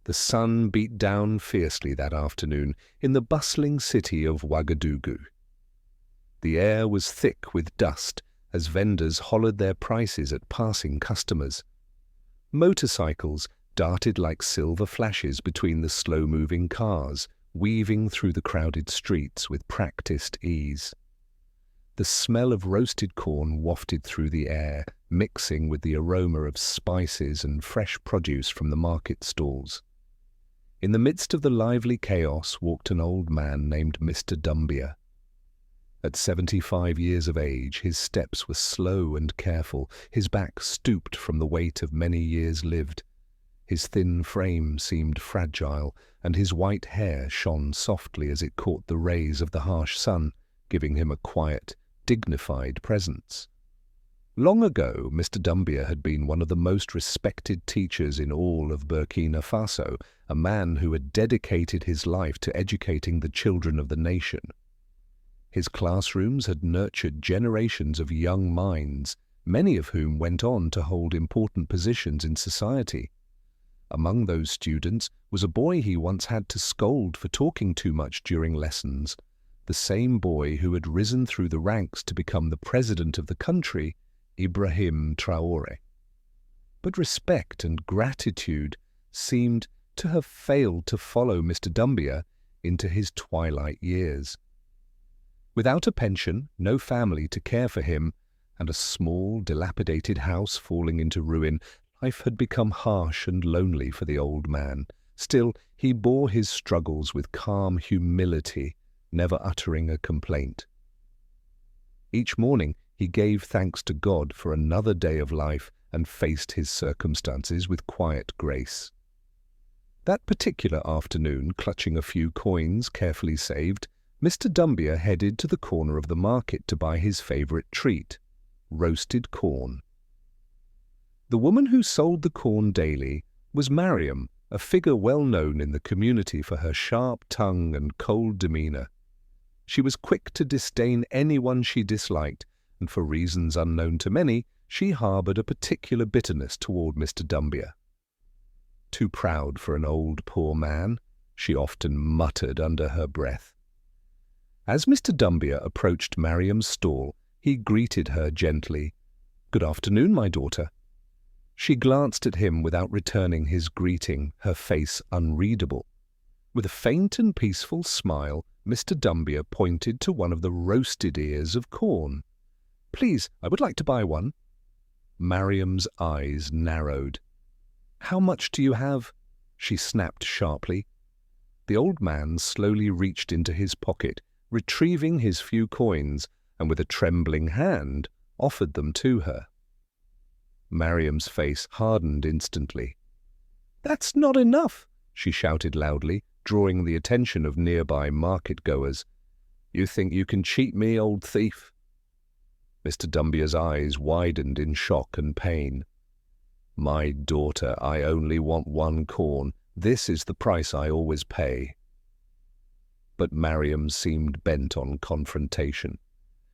The sun beat down fiercely that afternoon in the bustling city of Ouagadougou. The air was thick with dust as vendors hollered their prices at passing customers. Motorcycles darted like silver flashes between the slow-moving cars, weaving through the crowded streets with practiced ease. The smell of roasted corn wafted through the air, mixing with the aroma of spices and fresh produce from the market stalls. In the midst of the lively chaos walked an old man named Mr. Dumbia. At 75 years of age, his steps were slow and careful, his back stooped from the weight of many years lived. His thin frame seemed fragile, and his white hair shone softly as it caught the rays of the harsh sun, giving him a quiet, dignified presence. Long ago, Mr. Dumbia had been one of the most respected teachers in all of Burkina Faso, a man who had dedicated his life to educating the children of the nation. His classrooms had nurtured generations of young minds, many of whom went on to hold important positions in society. Among those students was a boy he once had to scold for talking too much during lessons, the same boy who had risen through the ranks to become the president of the country, Ibrahim Traoré. But respect and gratitude seemed to have failed to follow Mr. Dumbia into his twilight years. Without a pension, no family to care for him, and a small, dilapidated house falling into ruin, life had become harsh and lonely for the old man. Still, he bore his struggles with calm humility, never uttering a complaint. Each morning, he gave thanks to God for another day of life and faced his circumstances with quiet grace. That particular afternoon, clutching a few coins carefully saved, Mr. Dumbia headed to the corner of the market to buy his favorite treat, roasted corn. The woman who sold the corn daily was Mariam, a figure well known in the community for her sharp tongue and cold demeanor. She was quick to disdain anyone she disliked, and for reasons unknown to many, she harbored a particular bitterness toward Mr. Dumbia. Too proud for an old poor man, she often muttered under her breath. As Mr. Dumbia approached Mariam's stall, he greeted her gently. "Good afternoon, my daughter." She glanced at him without returning his greeting, her face unreadable. With a faint and peaceful smile, Mr. Dumbia pointed to one of the roasted ears of corn. "Please, I would like to buy one." Mariam's eyes narrowed. "How much do you have?" she snapped sharply. The old man slowly reached into his pocket, retrieving his few coins, and with a trembling hand offered them to her. Mariam's face hardened instantly. "That's not enough," she shouted loudly, drawing the attention of nearby market-goers. "You think you can cheat me, old thief?" Mr. Dumbia's eyes widened in shock and pain. "My daughter, I only want one corn. This is the price I always pay." But Mariam seemed bent on confrontation.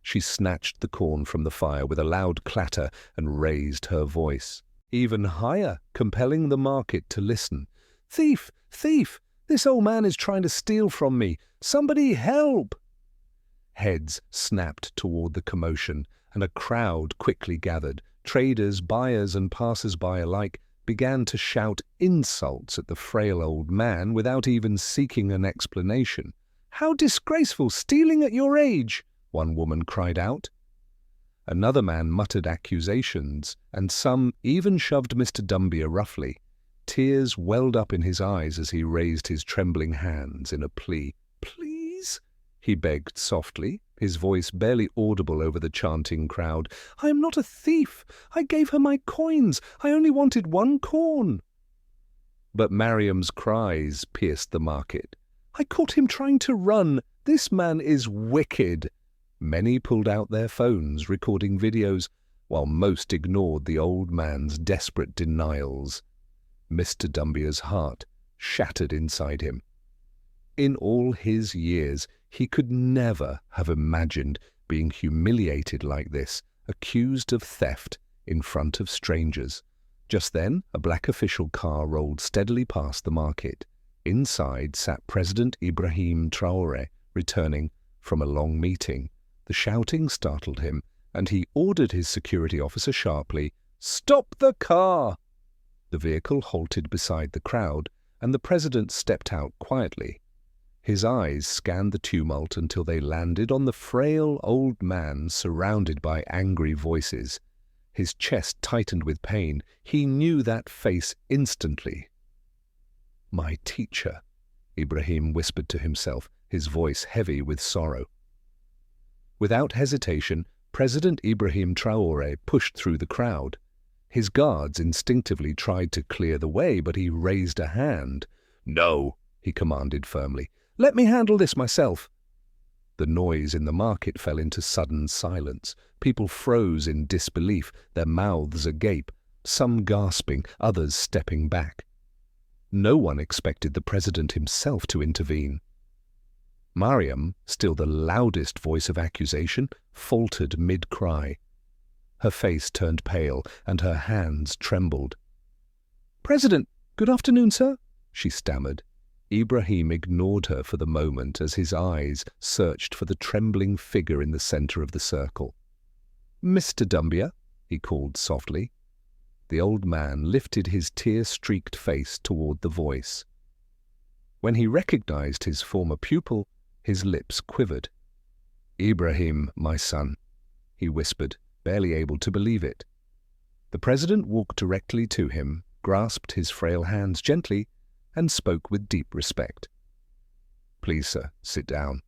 She snatched the corn from the fire with a loud clatter and raised her voice even higher, compelling the market to listen. "Thief! Thief! This old man is trying to steal from me! Somebody help!" Heads snapped toward the commotion, and a crowd quickly gathered. Traders, buyers, and passers-by alike began to shout insults at the frail old man without even seeking an explanation. "How disgraceful, stealing at your age!" one woman cried out. Another man muttered accusations, and some even shoved Mr. Dumbia roughly. Tears welled up in his eyes as he raised his trembling hands in a plea. "Please," he begged softly, his voice barely audible over the chanting crowd. "I am not a thief. I gave her my coins. I only wanted one corn." But Mariam's cries pierced the market. "I caught him trying to run. This man is wicked." Many pulled out their phones, recording videos, while most ignored the old man's desperate denials. Mr. Dumbia's heart shattered inside him. In all his years, he could never have imagined being humiliated like this, accused of theft in front of strangers. Just then, a black official car rolled steadily past the market. Inside sat President Ibrahim Traoré, returning from a long meeting. The shouting startled him, and he ordered his security officer sharply, "Stop the car!" The vehicle halted beside the crowd, and the president stepped out quietly. His eyes scanned the tumult until they landed on the frail old man surrounded by angry voices. His chest tightened with pain. He knew that face instantly. "My teacher," Ibrahim whispered to himself, his voice heavy with sorrow. Without hesitation, President Ibrahim Traoré pushed through the crowd. His guards instinctively tried to clear the way, but he raised a hand. "No," he commanded firmly. "Let me handle this myself." The noise in the market fell into sudden silence. People froze in disbelief, their mouths agape, some gasping, others stepping back. No one expected the president himself to intervene. Mariam, still the loudest voice of accusation, faltered mid-cry. Her face turned pale, and her hands trembled. "President, good afternoon, sir," she stammered. Ibrahim ignored her for the moment as his eyes searched for the trembling figure in the center of the circle. "Mr. Doumbia," he called softly. The old man lifted his tear-streaked face toward the voice. When he recognized his former pupil, his lips quivered. "Ibrahim, my son," he whispered, barely able to believe it. The president walked directly to him, grasped his frail hands gently, and spoke with deep respect. "Please, sir, sit down."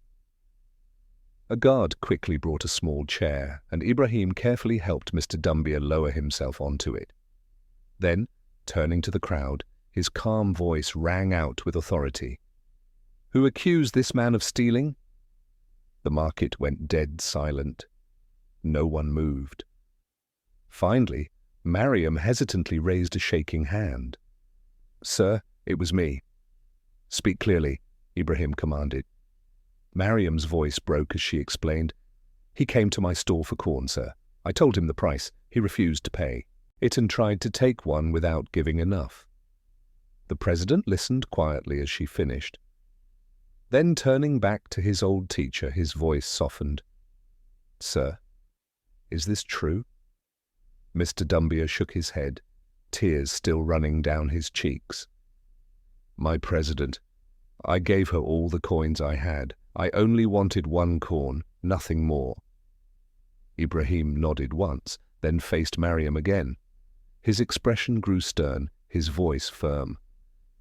A guard quickly brought a small chair, and Ibrahim carefully helped Mr. Doumbia lower himself onto it. Then, turning to the crowd, his calm voice rang out with authority. "Who accused this man of stealing?" The market went dead silent. No one moved. Finally, Mariam hesitantly raised a shaking hand. "Sir, it was me." "Speak clearly," Ibrahim commanded. Mariam's voice broke as she explained, "He came to my store for corn, sir. I told him the price. He refused to pay it and tried to take one without giving enough." The president listened quietly as she finished. Then, turning back to his old teacher, his voice softened. "Sir, is this true?" Mr. Doumbia shook his head, tears still running down his cheeks. "My president, I gave her all the coins I had. I only wanted one corn, nothing more." Ibrahim nodded once, then faced Mariam again. His expression grew stern, his voice firm.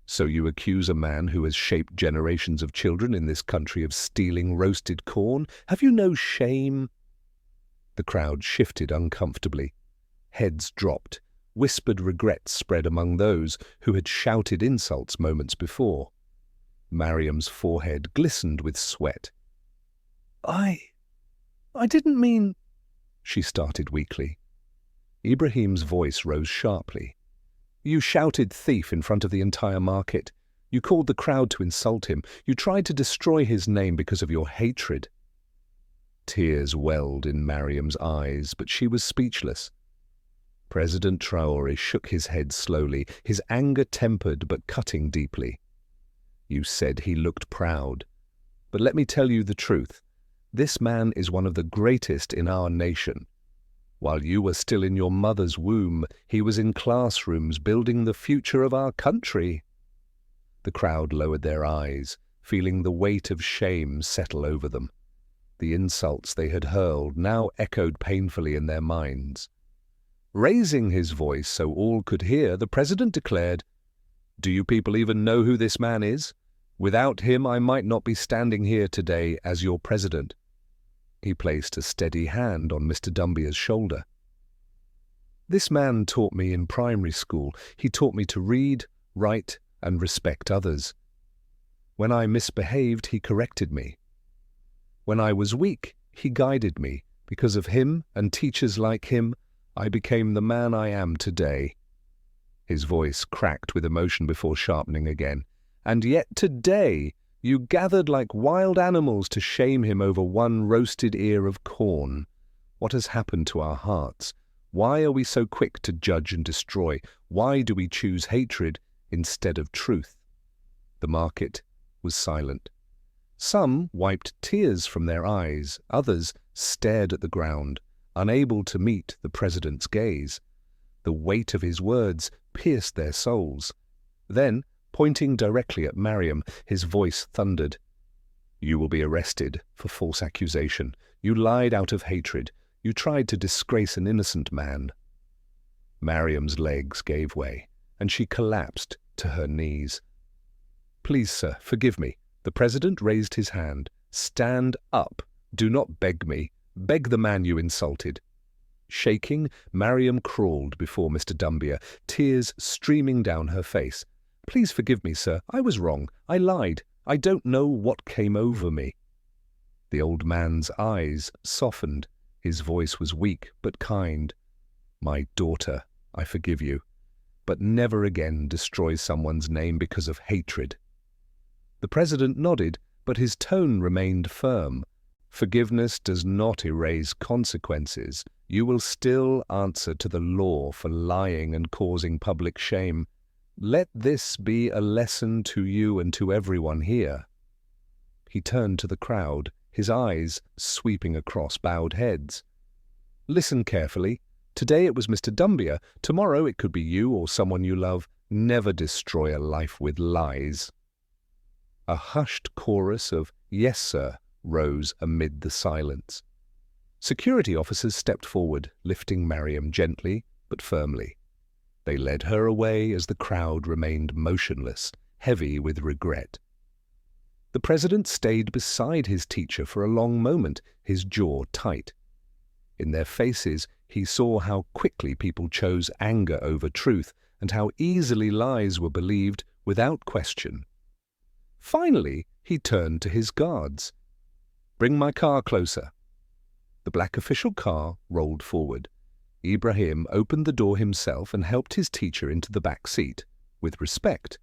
"So you accuse a man who has shaped generations of children in this country of stealing roasted corn? Have you no shame?" The crowd shifted uncomfortably. Heads dropped. Whispered regrets spread among those who had shouted insults moments before. Mariam's forehead glistened with sweat. I didn't mean—" she started weakly. Ibrahim's voice rose sharply. "You shouted thief in front of the entire market. You called the crowd to insult him. You tried to destroy his name because of your hatred." Tears welled in Mariam's eyes, but she was speechless. President Traoré shook his head slowly, his anger tempered but cutting deeply. "You said he looked proud. But let me tell you the truth. This man is one of the greatest in our nation. While you were still in your mother's womb, he was in classrooms building the future of our country." The crowd lowered their eyes, feeling the weight of shame settle over them. The insults they had hurled now echoed painfully in their minds. Raising his voice so all could hear, the president declared, "Do you people even know who this man is? Without him, I might not be standing here today as your president." He placed a steady hand on Mr. Doumbia's shoulder. "This man taught me in primary school. He taught me to read, write, and respect others. When I misbehaved, he corrected me. When I was weak, he guided me. Because of him and teachers like him, I became the man I am today." His voice cracked with emotion before sharpening again. "And yet today you gathered like wild animals to shame him over one roasted ear of corn. What has happened to our hearts? Why are we so quick to judge and destroy? Why do we choose hatred instead of truth? The market was silent. Some wiped tears from their eyes, others stared at the ground, unable to meet the president's gaze. The weight of his words pierced their souls. Then, pointing directly at Mariam, his voice thundered. "You will be arrested for false accusation. You lied out of hatred. You tried to disgrace an innocent man." Mariam's legs gave way, and she collapsed to her knees. "Please, sir, forgive me." The president raised his hand. "Stand up. Do not beg me. Beg the man you insulted." Shaking, Mariam crawled before Mr. Dumbier, tears streaming down her face. "Please forgive me, sir. I was wrong. I lied. I don't know what came over me." The old man's eyes softened. His voice was weak but kind. "My daughter, I forgive you, but never again destroy someone's name because of hatred." The president nodded, but his tone remained firm. "Forgiveness does not erase consequences. You will still answer to the law for lying and causing public shame. Let this be a lesson to you and to everyone here." He turned to the crowd, his eyes sweeping across bowed heads. "Listen carefully. Today it was Mr. Dumbier. Tomorrow it could be you or someone you love. Never destroy a life with lies." A hushed chorus of "Yes, sir," rose amid the silence. Security officers stepped forward, lifting Mariam gently but firmly. They led her away as the crowd remained motionless, heavy with regret. The president stayed beside his teacher for a long moment, his jaw tight. In their faces, he saw how quickly people chose anger over truth and how easily lies were believed without question. Finally, he turned to his guards. "Bring my car closer." The black official car rolled forward. Ibrahim opened the door himself and helped his teacher into the back seat, with respect.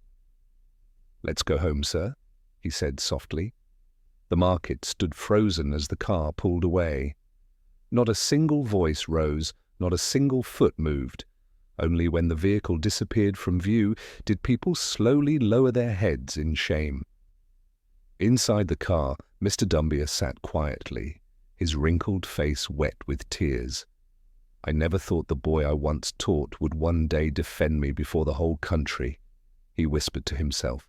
"Let's go home, sir," he said softly. The market stood frozen as the car pulled away. Not a single voice rose, not a single foot moved. Only when the vehicle disappeared from view did people slowly lower their heads in shame. Inside the car, Mr. Dumbier sat quietly, his wrinkled face wet with tears. "I never thought the boy I once taught would one day defend me before the whole country," he whispered to himself.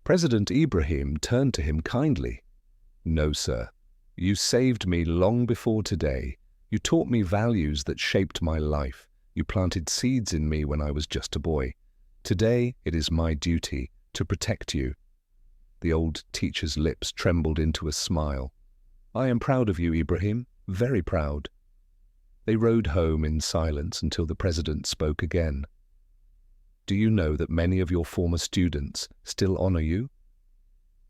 President Ibrahim turned to him kindly. "No, sir. You saved me long before today. You taught me values that shaped my life. You planted seeds in me when I was just a boy. Today it is my duty to protect you." The old teacher's lips trembled into a smile. "I am proud of you, Ibrahim, very proud." They rode home in silence until the president spoke again. "Do you know that many of your former students still honor you?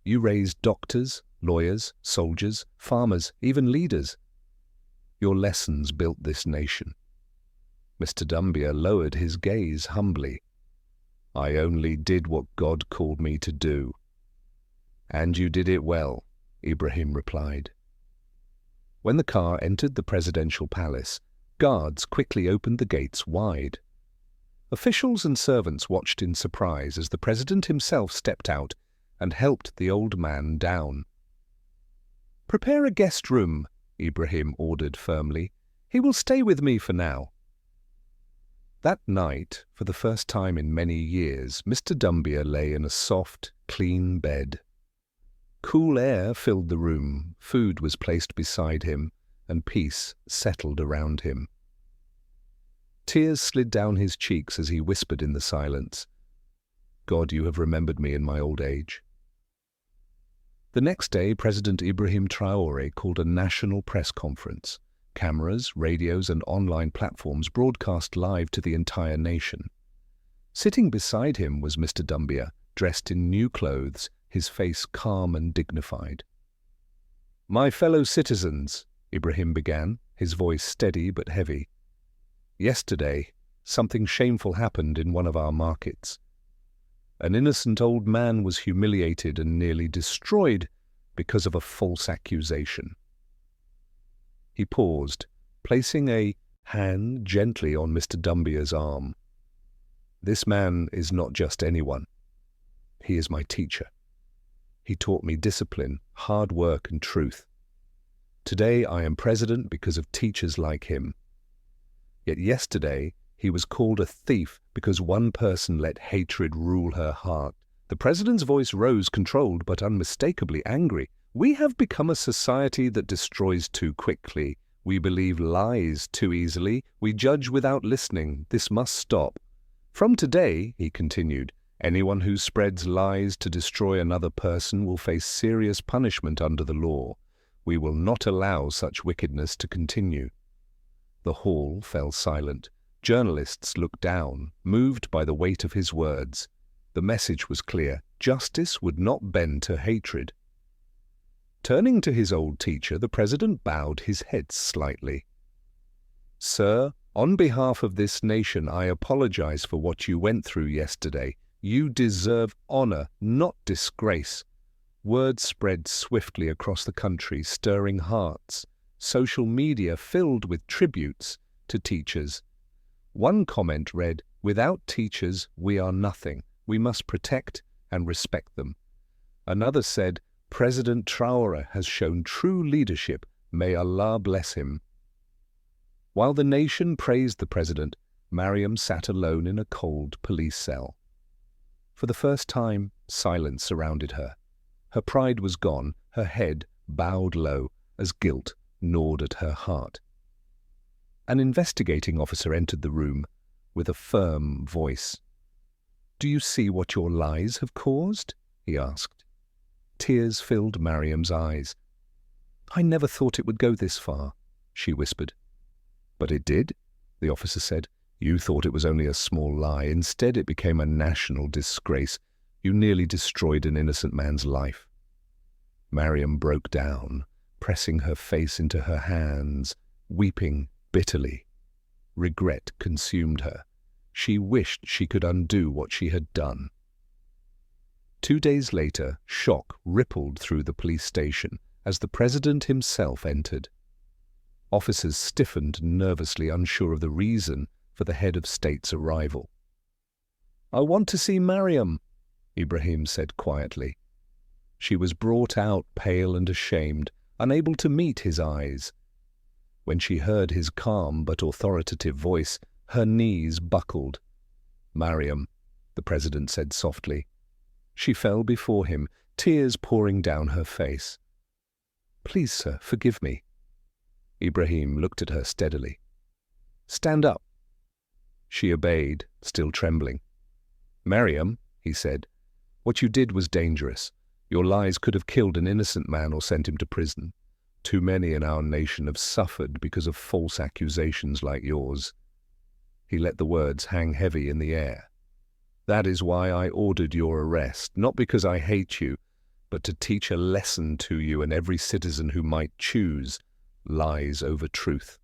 You raised doctors, lawyers, soldiers, farmers, even leaders. Your lessons built this nation." Mr. Dumbier lowered his gaze humbly. "I only did what God called me to do." "And you did it well," Ibrahim replied. When the car entered the presidential palace, guards quickly opened the gates wide. Officials and servants watched in surprise as the president himself stepped out and helped the old man down. "Prepare a guest room," Ibrahim ordered firmly. "He will stay with me for now." That night, for the first time in many years, Mr. Dumbier lay in a soft, clean bed. Cool air filled the room, food was placed beside him, and peace settled around him. Tears slid down his cheeks as he whispered in the silence, "God, you have remembered me in my old age." The next day, President Ibrahim Traoré called a national press conference. Cameras, radios, and online platforms broadcast live to the entire nation. Sitting beside him was Mr. Dumbier, dressed in new clothes, his face calm and dignified. "My fellow citizens," Ibrahim began, his voice steady but heavy. "Yesterday, something shameful happened in one of our markets. An innocent old man was humiliated and nearly destroyed because of a false accusation." He paused, placing a hand gently on Mr. Dumbia's arm. "This man is not just anyone. He is my teacher. He taught me discipline, hard work, and truth. Today I am president because of teachers like him. Yet yesterday he was called a thief because one person let hatred rule her heart." The president's voice rose, controlled but unmistakably angry. "We have become a society that destroys too quickly. We believe lies too easily. We judge without listening. This must stop. From today," he continued, "anyone who spreads lies to destroy another person will face serious punishment under the law. We will not allow such wickedness to continue." The hall fell silent. Journalists looked down, moved by the weight of his words. The message was clear. Justice would not bend to hatred. Turning to his old teacher, the president bowed his head slightly. "Sir, on behalf of this nation, I apologize for what you went through yesterday. You deserve honor, not disgrace." Word spread swiftly across the country, stirring hearts. Social media filled with tributes to teachers. One comment read, "Without teachers, we are nothing. We must protect and respect them." Another said, "President Traoré has shown true leadership. May Allah bless him." While the nation praised the president, Mariam sat alone in a cold police cell. For the first time, silence surrounded her. Her pride was gone, her head bowed low as guilt gnawed at her heart. An investigating officer entered the room with a firm voice. "Do you see what your lies have caused?" he asked. Tears filled Mariam's eyes. "I never thought it would go this far," she whispered. "But it did," the officer said. "You thought it was only a small lie. Instead, it became a national disgrace. You nearly destroyed an innocent man's life." Mariam broke down, pressing her face into her hands, weeping bitterly. Regret consumed her. She wished she could undo what she had done. 2 days later, shock rippled through the police station as the president himself entered. Officers stiffened nervously, unsure of the reason for the head of state's arrival. "I want to see Mariam," Ibrahim said quietly. She was brought out pale and ashamed, unable to meet his eyes. When she heard his calm but authoritative voice, her knees buckled. "Mariam," the president said softly. She fell before him, tears pouring down her face. "Please, sir, forgive me." Ibrahim looked at her steadily. "Stand up." She obeyed, still trembling. "Mariam," he said, "what you did was dangerous. Your lies could have killed an innocent man or sent him to prison. Too many in our nation have suffered because of false accusations like yours." He let the words hang heavy in the air. "That is why I ordered your arrest, not because I hate you, but to teach a lesson to you and every citizen who might choose lies over truth."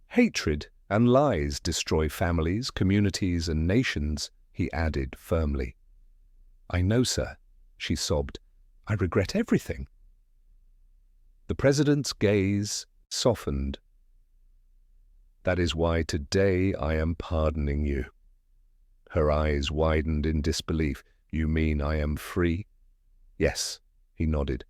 "Hatred and lies destroy families, communities, and nations," he added firmly. "I know, sir," she sobbed. "I regret everything." The president's gaze softened. "That is why today I am pardoning you." Her eyes widened in disbelief. "You mean I am free?" "Yes," he nodded.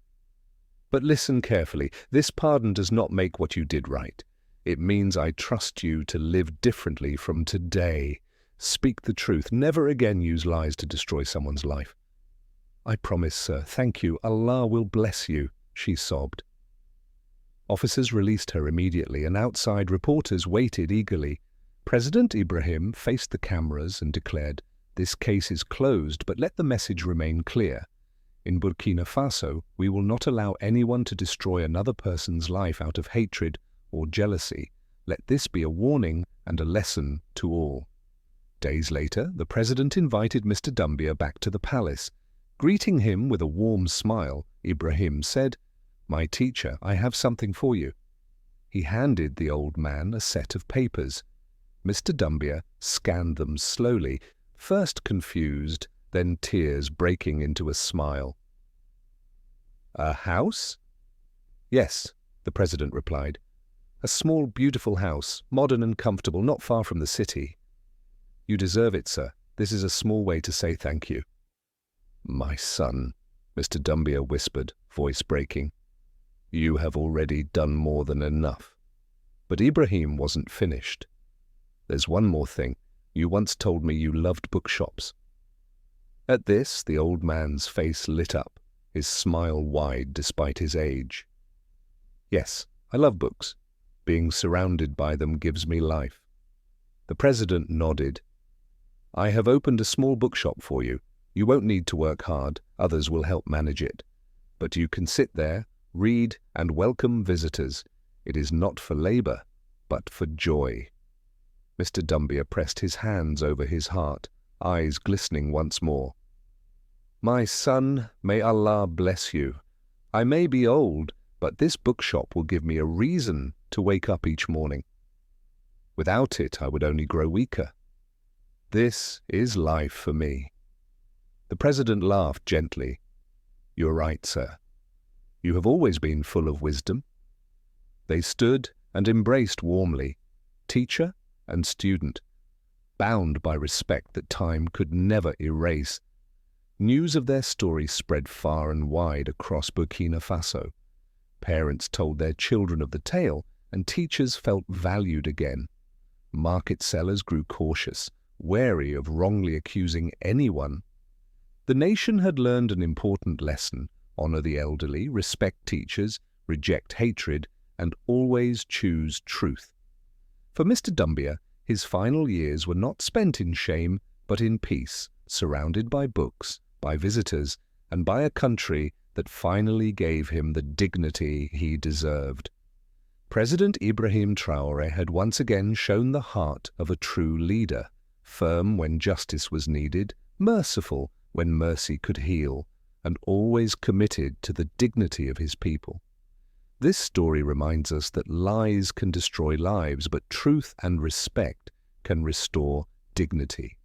"But listen carefully. This pardon does not make what you did right. It means I trust you to live differently from today. Speak the truth. Never again use lies to destroy someone's life." "I promise, sir. Thank you. Allah will bless you," she sobbed. Officers released her immediately, and outside reporters waited eagerly. President Ibrahim faced the cameras and declared, "This case is closed, but let the message remain clear. In Burkina Faso, we will not allow anyone to destroy another person's life out of hatred or jealousy. Let this be a warning and a lesson to all." Days later, the president invited Mr. Dumbia back to the palace. Greeting him with a warm smile, Ibrahim said, "My teacher, I have something for you." He handed the old man a set of papers. Mr. Dumbia scanned them slowly, first confused, then tears breaking into a smile. "A house?" "Yes," the president replied. A small, beautiful house, modern and comfortable, not far from the city. You deserve it, sir. This is a small way to say thank you. My son, Mr. Dumbier whispered, voice breaking. You have already done more than enough. But Ibrahim wasn't finished. There's one more thing. You once told me you loved bookshops. At this, the old man's face lit up, his smile wide despite his age. Yes, I love books. Being surrounded by them gives me life. The president nodded. I have opened a small bookshop for you. You won't need to work hard. Others will help manage it. But you can sit there, read, and welcome visitors. It is not for labor, but for joy. Mr. Dumbier pressed his hands over his heart, eyes glistening once more. My son, may Allah bless you. I may be old, but this bookshop will give me a reason to wake up each morning. Without it, I would only grow weaker. This is life for me. The president laughed gently. You're right, sir. You have always been full of wisdom. They stood and embraced warmly, teacher and student, bound by respect that time could never erase. News of their story spread far and wide across Burkina Faso. Parents told their children of the tale, and teachers felt valued again. Market sellers grew cautious, wary of wrongly accusing anyone. The nation had learned an important lesson: honor the elderly, respect teachers, reject hatred, and always choose truth. For Mr. Dumbier, his final years were not spent in shame, but in peace, surrounded by books, by visitors, and by a country that finally gave him the dignity he deserved. President Ibrahim Traoré had once again shown the heart of a true leader, firm when justice was needed, merciful when mercy could heal, and always committed to the dignity of his people. This story reminds us that lies can destroy lives, but truth and respect can restore dignity.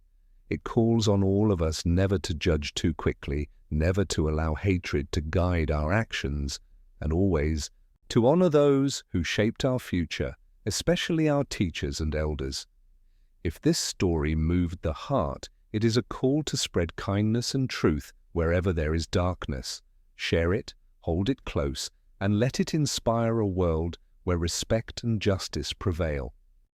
It calls on all of us never to judge too quickly, never to allow hatred to guide our actions, and always to honor those who shaped our future, especially our teachers and elders. If this story moved the heart, it is a call to spread kindness and truth wherever there is darkness. Share it, hold it close, and let it inspire a world where respect and justice prevail.